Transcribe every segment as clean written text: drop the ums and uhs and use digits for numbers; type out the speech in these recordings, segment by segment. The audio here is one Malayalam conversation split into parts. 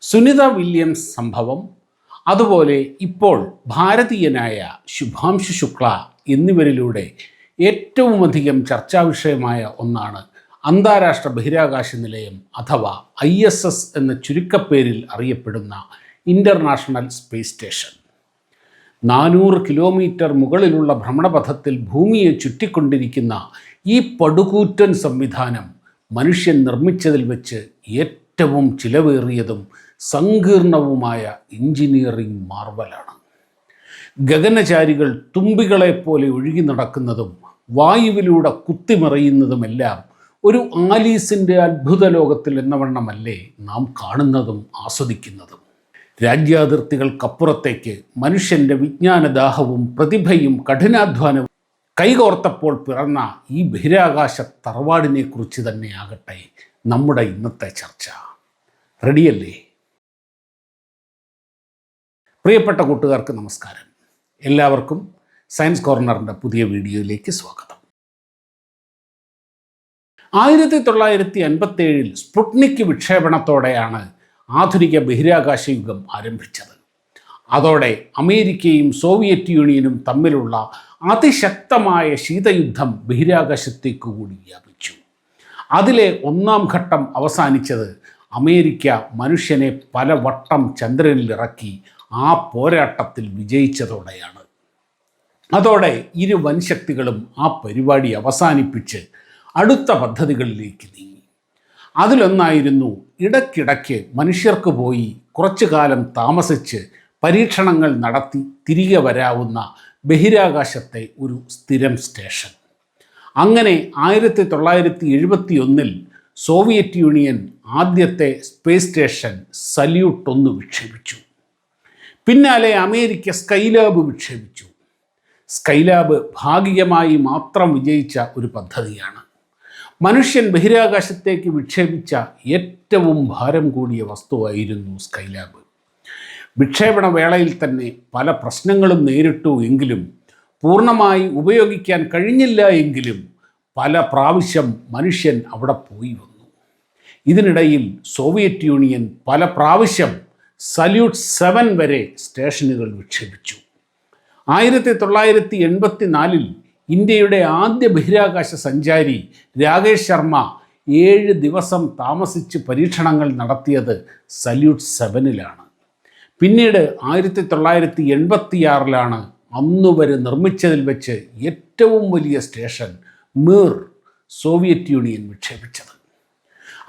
സുനിത വില്യംസ് സംഭവം, അതുപോലെ ഇപ്പോൾ ഭാരതീയനായ ശുഭാംശു ശുക്ല എന്നിവരിലൂടെ ഏറ്റവുമധികം ചർച്ചാ വിഷയമായ ഒന്നാണ് അന്താരാഷ്ട്ര ബഹിരാകാശ നിലയം അഥവാ ISS എന്ന ചുരുക്കപ്പേരിൽ അറിയപ്പെടുന്ന ഇൻ്റർനാഷണൽ സ്പേസ് സ്റ്റേഷൻ. 400 കിലോമീറ്റർ മുകളിലുള്ള ഭ്രമണപഥത്തിൽ ഭൂമിയെ ചുറ്റിക്കൊണ്ടിരിക്കുന്ന ഈ പടുകൂറ്റൻ സംവിധാനം മനുഷ്യൻ നിർമ്മിച്ചതിൽ വെച്ച് ഏറ്റവും ചിലവേറിയതും സങ്കീർണവുമായ എഞ്ചിനീയറിംഗ് മാർവലാണ്. ഗഗനചാരികൾ തുമ്പികളെപ്പോലെ ഒഴുകി നടക്കുന്നതും വായുവിലൂടെ കുത്തിമറിയുന്നതുമെല്ലാം ഒരു ആലീസിൻ്റെ അത്ഭുത ലോകത്തിൽ എന്നവണ്ണമല്ലേ നാം കാണുന്നതും ആസ്വദിക്കുന്നതും. രാജ്യാതിർത്തികൾക്കപ്പുറത്തേക്ക് മനുഷ്യൻ്റെ വിജ്ഞാനദാഹവും പ്രതിഭയും കഠിനാധ്വാനവും കൈകോർത്തപ്പോൾ പിറന്ന ഈ ബഹിരാകാശ തറവാടിനെക്കുറിച്ച് തന്നെയാകട്ടെ നമ്മുടെ ഇന്നത്തെ ചർച്ച. റെഡിയല്ലേ? പ്രിയപ്പെട്ട കൂട്ടുകാർക്ക് നമസ്കാരം. എല്ലാവർക്കും സയൻസ് കോർണറിൻ്റെ പുതിയ വീഡിയോയിലേക്ക് സ്വാഗതം. 1957 സ്പുട്നിക് വിക്ഷേപണത്തോടെയാണ് ആധുനിക ബഹിരാകാശ യുഗം ആരംഭിച്ചത്. അതോടെ അമേരിക്കയും സോവിയറ്റ് യൂണിയനും തമ്മിലുള്ള അതിശക്തമായ ശീതയുദ്ധം ബഹിരാകാശത്തേക്ക് കൂടി വ്യാപിച്ചു. അതിലെ ഒന്നാം ഘട്ടം അവസാനിച്ചത് അമേരിക്ക മനുഷ്യനെ പല വട്ടം ചന്ദ്രനിലിറക്കി ആ പോരാട്ടത്തിൽ വിജയിച്ചതോടെയാണ്. അതോടെ ഇരു വൻശക്തികളും ആ പരിപാടി അവസാനിപ്പിച്ച് അടുത്ത പദ്ധതികളിലേക്ക് നീങ്ങി. അതിലൊന്നായിരുന്നു ഇടയ്ക്കിടയ്ക്ക് മനുഷ്യർക്ക് പോയി കുറച്ചു കാലം താമസിച്ച് പരീക്ഷണങ്ങൾ നടത്തി തിരികെ വരാവുന്ന ബഹിരാകാശത്തെ ഒരു സ്ഥിരം സ്റ്റേഷൻ. അങ്ങനെ 1971 സോവിയറ്റ് യൂണിയൻ ആദ്യത്തെ സ്പേസ് സ്റ്റേഷൻ സല്യൂട്ട് 1 വിക്ഷേപിച്ചു. പിന്നാലെ അമേരിക്ക സ്കൈലാബ് വിക്ഷേപിച്ചു. സ്കൈലാബ് ഭാഗികമായി മാത്രം വിജയിച്ച ഒരു പദ്ധതിയാണ്. മനുഷ്യൻ ബഹിരാകാശത്തേക്ക് വിക്ഷേപിച്ച ഏറ്റവും ഭാരം കൂടിയ വസ്തുവായിരുന്നു സ്കൈലാബ്. വിക്ഷേപണ വേളയിൽ തന്നെ പല പ്രശ്നങ്ങളും നേരിട്ടു എങ്കിലും പൂർണ്ണമായി ഉപയോഗിക്കാൻ കഴിഞ്ഞില്ല എങ്കിലും പല പ്രാവശ്യം മനുഷ്യൻ അവിടെ പോയി വന്നു. ഇതിനിടയിൽ സോവിയറ്റ് യൂണിയൻ പല പ്രാവശ്യം സല്യൂട്ട് 7 വരെ സ്റ്റേഷനുകൾ വിക്ഷേപിച്ചു. 1984 ഇന്ത്യയുടെ ആദ്യ ബഹിരാകാശ സഞ്ചാരി രാകേഷ് ശർമ്മ 7 ദിവസം താമസിച്ച് പരീക്ഷണങ്ങൾ നടത്തിയത് സല്യൂട്ട് 7 പിന്നീട് 1986 അന്നുവരെ നിർമ്മിച്ചതിൽ വെച്ച് ഏറ്റവും വലിയ സ്റ്റേഷൻ മിർ സോവിയറ്റ് യൂണിയൻ വിക്ഷേപിച്ചത്.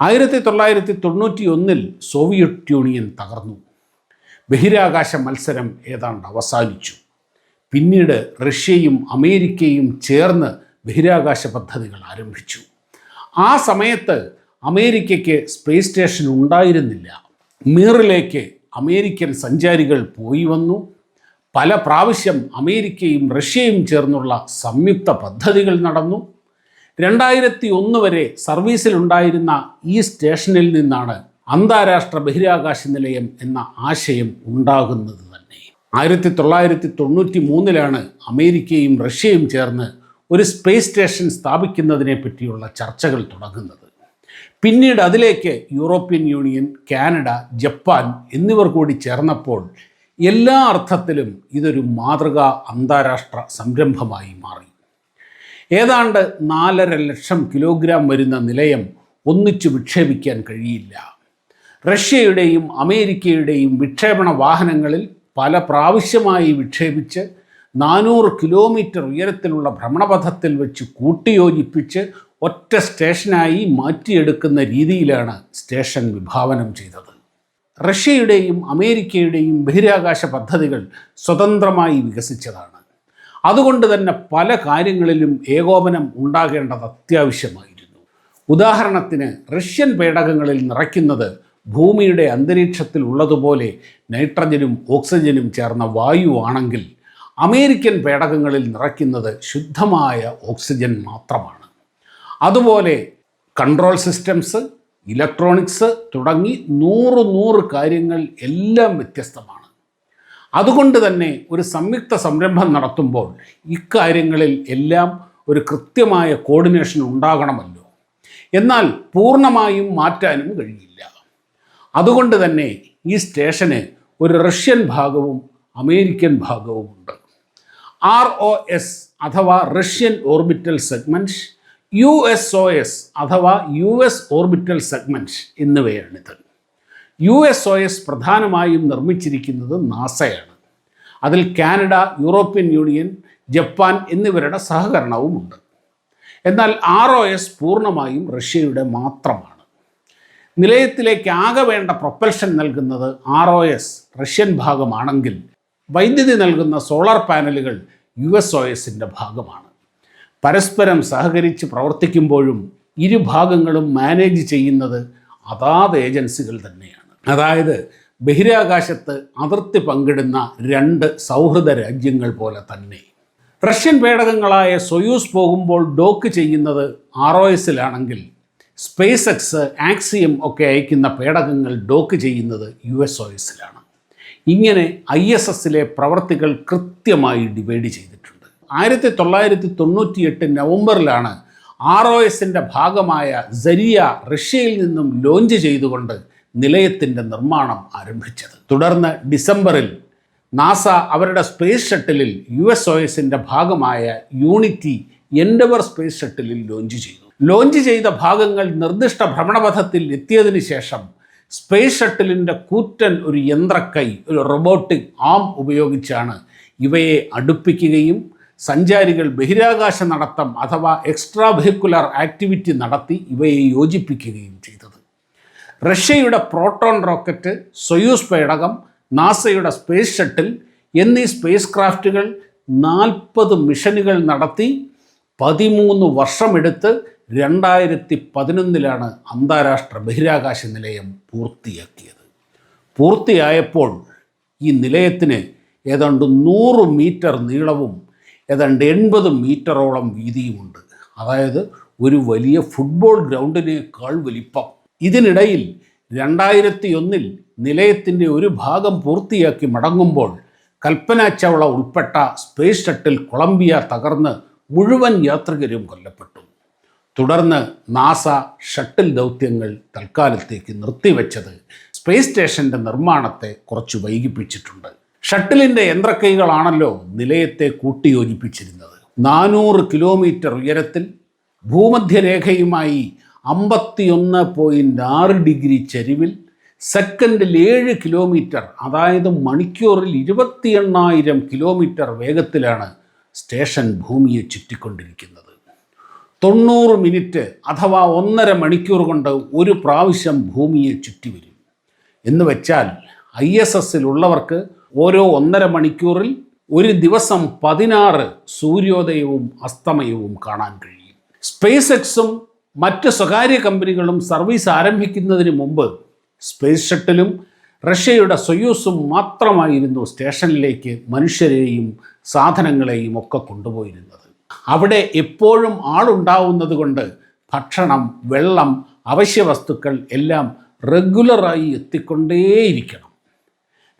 1991 സോവിയറ്റ് യൂണിയൻ തകർന്നു. ബഹിരാകാശ മത്സരം ഏതാണ്ട് അവസാനിച്ചു. പിന്നീട് റഷ്യയും അമേരിക്കയും ചേർന്ന് ബഹിരാകാശ പദ്ധതികൾ ആരംഭിച്ചു. ആ സമയത്ത് അമേരിക്കയ്ക്ക് സ്പേസ് സ്റ്റേഷൻ ഉണ്ടായിരുന്നില്ല. മിറിലേക്ക് അമേരിക്കൻ സഞ്ചാരികൾ പോയി വന്നു. പല പ്രാവശ്യം അമേരിക്കയും റഷ്യയും ചേർന്നുള്ള സംയുക്ത പദ്ധതികൾ നടന്നു. 2001 വരെ സർവീസിലുണ്ടായിരുന്ന ഈ സ്റ്റേഷനിൽ നിന്നാണ് അന്താരാഷ്ട്ര ബഹിരാകാശ നിലയം എന്ന ആശയം ഉണ്ടാകുന്നത് തന്നെ. 1993 അമേരിക്കയും റഷ്യയും ചേർന്ന് ഒരു സ്പേസ് സ്റ്റേഷൻ സ്ഥാപിക്കുന്നതിനെ പറ്റിയുള്ള ചർച്ചകൾ തുടങ്ങുന്നത്. പിന്നീട് അതിലേക്ക് യൂറോപ്യൻ യൂണിയൻ, കാനഡ, ജപ്പാൻ എന്നിവർ കൂടി ചേർന്നപ്പോൾ എല്ലാ അർത്ഥത്തിലും ഇതൊരു മാതൃകാ അന്താരാഷ്ട്ര സംരംഭമായി മാറി. ഏതാണ്ട് 4.5 ലക്ഷം കിലോഗ്രാം വരുന്ന നിലയം ഒന്നിച്ചു വിക്ഷേപിക്കാൻ കഴിയില്ല. റഷ്യയുടെയും അമേരിക്കയുടെയും വിക്ഷേപണ വാഹനങ്ങളിൽ പല പ്രാവശ്യമായി വിക്ഷേപിച്ച് 400 കിലോമീറ്റർ ഉയരത്തിലുള്ള ഭ്രമണപഥത്തിൽ വെച്ച് കൂട്ടിയോജിപ്പിച്ച് ഒറ്റ സ്റ്റേഷനായി മാറ്റിയെടുക്കുന്ന രീതിയിലാണ് സ്റ്റേഷൻ വിഭാവനം ചെയ്തത്. റഷ്യയുടെയും അമേരിക്കയുടെയും ബഹിരാകാശ പദ്ധതികൾ സ്വതന്ത്രമായി വികസിച്ചതാണ്. അതുകൊണ്ട് തന്നെ പല കാര്യങ്ങളിലും ഏകോപനം ഉണ്ടാകേണ്ടത് അത്യാവശ്യമായിരുന്നു. ഉദാഹരണത്തിന് റഷ്യൻ പേടകങ്ങളിൽ നിറയ്ക്കുന്നത് ഭൂമിയുടെ അന്തരീക്ഷത്തിൽ ഉള്ളതുപോലെ നൈട്രജനും ഓക്സിജനും ചേർന്ന വായു ആണെങ്കിൽ അമേരിക്കൻ പേടകങ്ങളിൽ നിറയ്ക്കുന്നത് ശുദ്ധമായ ഓക്സിജൻ മാത്രമാണ്. അതുപോലെ കൺട്രോൾ സിസ്റ്റംസ്, ഇലക്ട്രോണിക്സ് തുടങ്ങി 100 കാര്യങ്ങൾ എല്ലാം വ്യത്യസ്തമാണ്. അതുകൊണ്ട് തന്നെ ഒരു സംയുക്ത സംരംഭം നടത്തുമ്പോൾ ഇക്കാര്യങ്ങളിൽ എല്ലാം ഒരു കൃത്യമായ കോർഡിനേഷൻ ഉണ്ടാകണമല്ലോ. എന്നാൽ പൂർണ്ണമായും മാറ്റാനും കഴിയില്ല. അതുകൊണ്ട് തന്നെ ഈ സ്റ്റേഷന് ഒരു റഷ്യൻ ഭാഗവും അമേരിക്കൻ ഭാഗവുമുണ്ട്. ROS അഥവാ റഷ്യൻ ഓർബിറ്റൽ സെഗ്മെൻറ്റ്, USOS അഥവാ US ഓർബിറ്റൽ സെഗ്മെൻറ്റ് എന്നിവയാണിത്. USOS പ്രധാനമായും നിർമ്മിച്ചിരിക്കുന്നത് നാസയാണ്. അതിൽ കാനഡ, യൂറോപ്യൻ യൂണിയൻ, ജപ്പാൻ എന്നിവരുടെ സഹകരണവുമുണ്ട്. എന്നാൽ ROS പൂർണ്ണമായും റഷ്യയുടെ മാത്രമാണ്. നിലയത്തിലേക്ക് ആകെ വേണ്ട പ്രൊപ്പൽഷൻ നൽകുന്നത് ROS റഷ്യൻ ഭാഗമാണെങ്കിൽ വൈദ്യുതി നൽകുന്ന സോളാർ പാനലുകൾ USOSൻ്റെ ഭാഗമാണ്. പരസ്പരം സഹകരിച്ച് പ്രവർത്തിക്കുമ്പോഴും ഇരുഭാഗങ്ങളും മാനേജ് ചെയ്യുന്നത് അതാത് ഏജൻസികൾ തന്നെയാണ്. അതായത് ബഹിരാകാശത്ത് അതിർത്തി പങ്കിടുന്ന രണ്ട് സൗഹൃദ രാജ്യങ്ങൾ പോലെ തന്നെ. റഷ്യൻ പേടകങ്ങളായ സൊയൂസ് പോകുമ്പോൾ ഡോക്ക് ചെയ്യുന്നത് ROSലാണെങ്കിൽ സ്പേസ് എക്സ്, ആക്സിയം ഒക്കെ അയക്കുന്ന പേടകങ്ങൾ ഡോക്ക് ചെയ്യുന്നത് USOSലാണ്. ഇങ്ങനെ ISSലെ പ്രവർത്തികൾ കൃത്യമായി ഡിവൈഡ് ചെയ്തിട്ടുണ്ട്. 1998 നവംബറിലാണ് ROSൻ്റെ ഭാഗമായ സരിയ റഷ്യയിൽ നിന്നും ലോഞ്ച് ചെയ്തുകൊണ്ട് നിലയത്തിൻ്റെ നിർമ്മാണം ആരംഭിച്ചത്. തുടർന്ന് ഡിസംബറിൽ നാസ അവരുടെ സ്പേസ് ഷട്ടിലിൽ USOSൻ്റെ ഭാഗമായ യൂണിറ്റി എൻഡവർ സ്പേസ് ഷട്ടിലിൽ ലോഞ്ച് ചെയ്ത ഭാഗങ്ങൾ നിർദ്ദിഷ്ട ഭ്രമണപഥത്തിൽ എത്തിയതിനു ശേഷം സ്പേസ് ഷട്ടിലിൻ്റെ കൂറ്റൻ ഒരു യന്ത്രക്കൈ, ഒരു റോബോട്ടിക് ആം ഉപയോഗിച്ചാണ് ഇവയെ അടുപ്പിക്കുകയും സഞ്ചാരികൾ ബഹിരാകാശ നടത്തം അഥവാ എക്സ്ട്രാ വെഹിക്കുലർ ആക്ടിവിറ്റി നടത്തി ഇവയെ യോജിപ്പിക്കുകയും ചെയ്തത്. റഷ്യയുടെ പ്രോട്ടോൺ റോക്കറ്റ്, സൊയൂസ് പേടകം, നാസയുടെ സ്പേസ് ഷട്ടിൽ എന്നീ സ്പേസ് ക്രാഫ്റ്റുകൾ 40 മിഷനുകൾ നടത്തി 13 വർഷമെടുത്ത് 2011 അന്താരാഷ്ട്ര ബഹിരാകാശ നിലയം പൂർത്തിയായപ്പോൾ ഈ നിലയത്തിന് ഏതാണ്ട് 100 മീറ്റർ നീളവും ഏതാണ്ട് 80 മീറ്ററോളം വീതിയുമുണ്ട്. അതായത് ഒരു വലിയ ഫുട്ബോൾ ഗ്രൗണ്ടിനേക്കാൾ വലിപ്പം. ഇതിനിടയിൽ 2001 നിലയത്തിൻ്റെ ഒരു ഭാഗം പൂർത്തിയാക്കി മടങ്ങുമ്പോൾ കൽപ്പന ചൗള ഉൾപ്പെട്ട സ്പേസ് ഷട്ടിൽ കൊളംബിയ തകർന്ന് മുഴുവൻ യാത്രികരും കൊല്ലപ്പെട്ടു. തുടർന്ന് നാസ ഷട്ടിൽ ദൗത്യങ്ങൾ തൽക്കാലത്തേക്ക് നിർത്തിവെച്ചത് സ്പേസ് സ്റ്റേഷൻ്റെ നിർമ്മാണത്തെ കുറച്ച് വൈകിപ്പിച്ചിട്ടുണ്ട്. ഷട്ടിലിൻ്റെ യന്ത്രക്കൈകളാണല്ലോ നിലയത്തെ കൂട്ടിയോജിപ്പിച്ചിരുന്നത്. 400 കിലോമീറ്റർ ഉയരത്തിൽ ഭൂമധ്യരേഖയുമായി 51.6 ഡിഗ്രി ചരിവിൽ സെക്കൻഡിൽ 7 കിലോമീറ്റർ, അതായത് മണിക്കൂറിൽ 28,000 കിലോമീറ്റർ വേഗത്തിലാണ് സ്റ്റേഷൻ ഭൂമിയെ ചുറ്റിക്കൊണ്ടിരിക്കുന്നത്. 90 മിനിറ്റ് അഥവാ 1.5 മണിക്കൂർ കൊണ്ട് ഒരു പ്രാവശ്യം ഭൂമിയെ ചുറ്റി വരും. എന്ന് വെച്ചാൽ ISSലുള്ളവർക്ക് ഓരോ 1.5 മണിക്കൂറിൽ ഒരു ദിവസം 16 സൂര്യോദയവും അസ്തമയവും കാണാൻ കഴിയും. സ്പേസ് എക്സും മറ്റ് സ്വകാര്യ കമ്പനികളും സർവീസ് ആരംഭിക്കുന്നതിന് മുമ്പ് സ്പേസ് ഷട്ടിലും റഷ്യയുടെ സൊയൂസും മാത്രമായിരുന്നു സ്റ്റേഷനിലേക്ക് മനുഷ്യരെയും സാധനങ്ങളെയും ഒക്കെ കൊണ്ടുപോയിരുന്നത്. അവിടെ എപ്പോഴും ആളുണ്ടാവുന്നത് കൊണ്ട് ഭക്ഷണം, വെള്ളം, അവശ്യ വസ്തുക്കൾ എല്ലാം റെഗുലറായി എത്തിക്കൊണ്ടേയിരിക്കണം.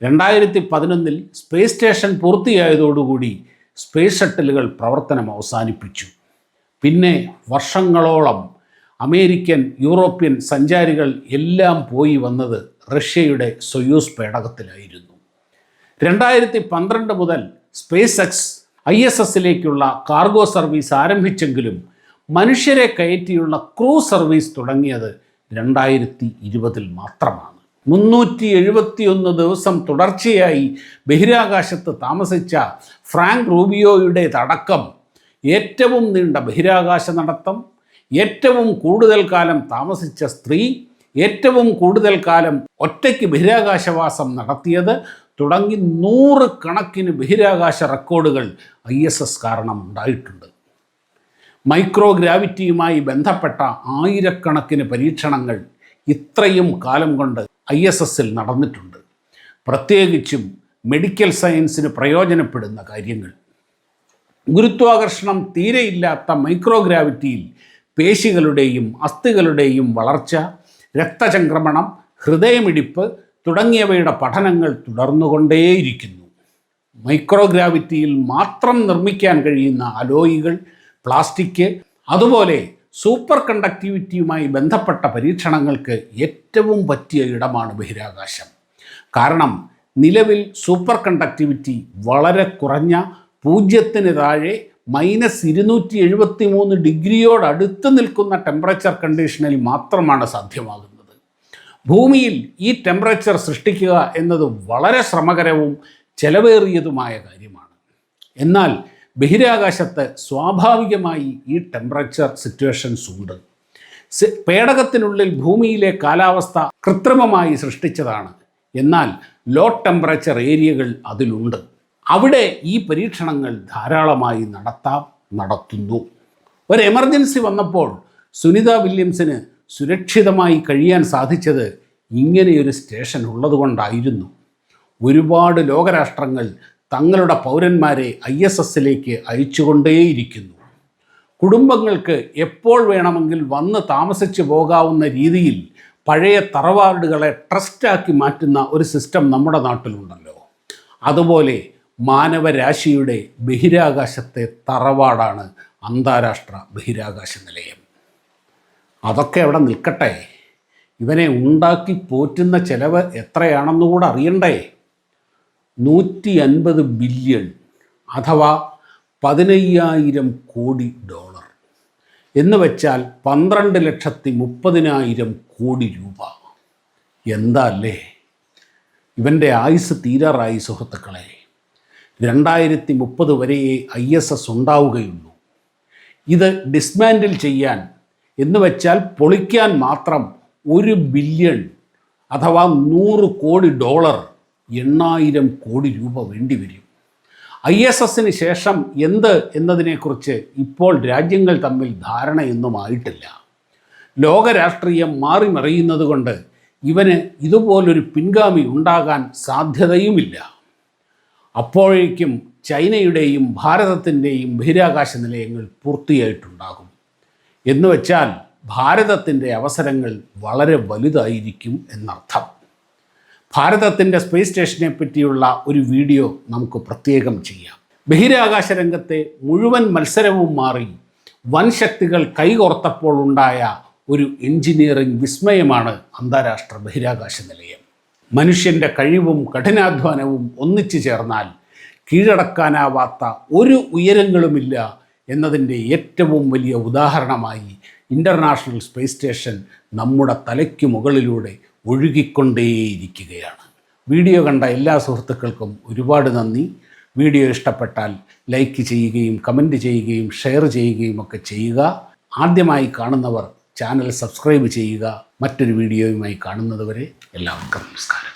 2011 സ്പേസ് സ്റ്റേഷൻ പൂർത്തിയായതോടുകൂടി സ്പേസ് ഷട്ടിലുകൾ പ്രവർത്തനം അവസാനിപ്പിച്ചു. പിന്നെ വർഷങ്ങളോളം അമേരിക്കൻ, യൂറോപ്യൻ സഞ്ചാരികൾ എല്ലാം പോയി വന്നത് റഷ്യയുടെ സൊയൂസ് പേടകത്തിലായിരുന്നു. 2012 മുതൽ സ്പേസ് എക്സ് ISSലേക്കുള്ള കാർഗോ സർവീസ് ആരംഭിച്ചെങ്കിലും മനുഷ്യരെ കയറ്റിയുള്ള ക്രൂ സർവീസ് തുടങ്ങിയത് 2020 മാത്രമാണ്. 371 ദിവസം തുടർച്ചയായി ബഹിരാകാശത്ത് താമസിച്ച ഫ്രാങ്ക് റൂബിയോയുടേതടക്കം ഏറ്റവും നീണ്ട ബഹിരാകാശ നടത്തം, ഏറ്റവും കൂടുതൽ കാലം താമസിച്ച സ്ത്രീ, ഏറ്റവും കൂടുതൽ കാലം ഒറ്റയ്ക്ക് ബഹിരാകാശവാസം നടത്തിയത് തുടങ്ങി 100 കണക്കിന് ബഹിരാകാശ റെക്കോർഡുകൾ ISS കാരണം ഉണ്ടായിട്ടുണ്ട്. മൈക്രോഗ്രാവിറ്റിയുമായി ബന്ധപ്പെട്ട ആയിരക്കണക്കിന് പരീക്ഷണങ്ങൾ ഇത്രയും കാലം കൊണ്ട് ISSൽ നടന്നിട്ടുണ്ട്. പ്രത്യേകിച്ചും മെഡിക്കൽ സയൻസിന് പ്രയോജനപ്പെടുന്ന കാര്യങ്ങൾ. ഗുരുത്വാകർഷണം തീരെയില്ലാത്ത മൈക്രോഗ്രാവിറ്റിയിൽ പേശികളുടെയും അസ്ഥികളുടെയും വളർച്ച, രക്തചംക്രമണം, ഹൃദയമിടിപ്പ് തുടങ്ങിയവയുടെ പഠനങ്ങൾ തുടർന്നുകൊണ്ടേയിരിക്കുന്നു. മൈക്രോഗ്രാവിറ്റിയിൽ മാത്രം നിർമ്മിക്കാൻ കഴിയുന്ന അലോയികൾ, പ്ലാസ്റ്റിക്, അതുപോലെ സൂപ്പർ കണ്ടക്ടിവിറ്റിയുമായി ബന്ധപ്പെട്ട പരീക്ഷണങ്ങൾക്ക് ഏറ്റവും പറ്റിയ ഇടമാണ് ബഹിരാകാശം. കാരണം നിലവിൽ സൂപ്പർ കണ്ടക്ടിവിറ്റി വളരെ കുറഞ്ഞ 0-ന് താഴെ -273 ഡിഗ്രിയോടടുത്ത് നിൽക്കുന്ന ടെമ്പറേച്ചർ കണ്ടീഷനിൽ മാത്രമാണ് സാധ്യമാകുന്നത്. ഭൂമിയിൽ ഈ ടെമ്പറേച്ചർ സൃഷ്ടിക്കുക എന്നത് വളരെ ശ്രമകരവും ചെലവേറിയതുമായ കാര്യമാണ്. എന്നാൽ ബഹിരാകാശത്ത് സ്വാഭാവികമായി ഈ ടെമ്പറേച്ചർ സിറ്റുവേഷൻസ് ഉണ്ട്. പേടകത്തിനുള്ളിൽ ഭൂമിയിലെ കാലാവസ്ഥ കൃത്രിമമായി സൃഷ്ടിച്ചതാണ്. എന്നാൽ ലോ ടെമ്പറേച്ചർ ഏരിയകൾ അതിലുണ്ട്. അവിടെ ഈ പരീക്ഷണങ്ങൾ ധാരാളമായി നടത്തുന്നു. ഒരു എമർജൻസി വന്നപ്പോൾ സുനിത വില്യംസിന് സുരക്ഷിതമായി കഴിയാൻ സാധിച്ചത് ഇങ്ങനെയൊരു സ്റ്റേഷൻ ഉള്ളതുകൊണ്ടായിരുന്നു. ഒരുപാട് ലോകരാഷ്ട്രങ്ങൾ തങ്ങളുടെ പൗരന്മാരെ ISSലേക്ക് അയച്ചുകൊണ്ടേയിരിക്കുന്നു. കുടുംബങ്ങൾക്ക് എപ്പോൾ വേണമെങ്കിൽ വന്ന് താമസിച്ചു പോകാവുന്ന രീതിയിൽ പഴയ തറവാടുകളെ ട്രസ്റ്റാക്കി മാറ്റുന്ന ഒരു സിസ്റ്റം നമ്മുടെ നാട്ടിലുണ്ടല്ലോ. അതുപോലെ മാനവരാശിയുടെ ബഹിരാകാശത്തെ തറവാടാണ് അന്താരാഷ്ട്ര ബഹിരാകാശ നിലയം. അതൊക്കെ അവിടെ നിൽക്കട്ടെ, ഇവനെ ഉണ്ടാക്കി പോറ്റുന്ന ചെലവ് എത്രയാണെന്നുകൂടെ അറിയണ്ടേ? 150 ബില്യൺ അഥവാ 15,000 കോടി ഡോളർ എന്ന് വെച്ചാൽ 12,30,000 കോടി രൂപ. എന്താ അല്ലേ? ഇവൻ്റെ ആയുസ് തീരാറായി സുഹൃത്തുക്കളെ. 2030 വരെയേ ISS ഉണ്ടാവുകയുള്ളൂ. ഇത് ഡിസ്മാൻഡിൽ ചെയ്യാൻ എന്ന് വെച്ചാൽ പൊളിക്കാൻ മാത്രം 1 ബില്യൺ അഥവാ 100 കോടി ഡോളർ 8,000 കോടി രൂപ വേണ്ടിവരും. ISSന് ശേഷം എന്ത് എന്നതിനെക്കുറിച്ച് ഇപ്പോൾ രാജ്യങ്ങൾ തമ്മിൽ ധാരണയൊന്നുമായിട്ടില്ല. ലോകരാഷ്ട്രീയം മാറിമറിയുന്നത് കൊണ്ട് ഇവന് ഇതുപോലൊരു പിൻഗാമി ഉണ്ടാകാൻ സാധ്യതയുമില്ല. അപ്പോഴേക്കും ചൈനയുടെയും ഭാരതത്തിൻ്റെയും ബഹിരാകാശ നിലയങ്ങൾ പൂർത്തിയായിട്ടുണ്ടാകും. എന്ന് വെച്ചാൽ ഭാരതത്തിൻ്റെ അവസരങ്ങൾ വളരെ വലുതായിരിക്കും എന്നർത്ഥം. ഭാരതത്തിൻ്റെ സ്പേസ് സ്റ്റേഷനെ പറ്റിയുള്ള ഒരു വീഡിയോ നമുക്ക് പ്രത്യേകം ചെയ്യാം. ബഹിരാകാശ രംഗത്തെ മുഴുവൻ മത്സരവും മാറി വൻ ശക്തികൾ കൈകോർത്തപ്പോൾ ഉണ്ടായ ഒരു എഞ്ചിനീയറിംഗ് വിസ്മയമാണ് അന്താരാഷ്ട്ര ബഹിരാകാശ നിലയം. മനുഷ്യൻ്റെ കഴിവും കഠിനാധ്വാനവും ഒന്നിച്ചു ചേർന്നാൽ കീഴടക്കാനാവാത്ത ഒരു ഉയരങ്ങളുമില്ല എന്നതിൻ്റെ ഏറ്റവും വലിയ ഉദാഹരണമായി ഇൻ്റർനാഷണൽ സ്പേസ് സ്റ്റേഷൻ നമ്മുടെ തലയ്ക്ക് മുകളിലൂടെ ഒഴുകിക്കൊണ്ടേയിരിക്കുകയാണ്. വീഡിയോ കണ്ട എല്ലാ സുഹൃത്തുക്കൾക്കും ഒരുപാട് നന്ദി. വീഡിയോ ഇഷ്ടപ്പെട്ടാൽ ലൈക്ക് ചെയ്യുകയും കമൻറ്റ് ചെയ്യുകയും ഷെയർ ചെയ്യുകയും ഒക്കെ ചെയ്യുക. ആദ്യമായി കാണുന്നവർ ചാനൽ സബ്സ്ക്രൈബ് ചെയ്യുക. മറ്റൊരു വീഡിയോയുമായി കാണുന്നതുവരെ എല്ലാവർക്കും നമസ്കാരം.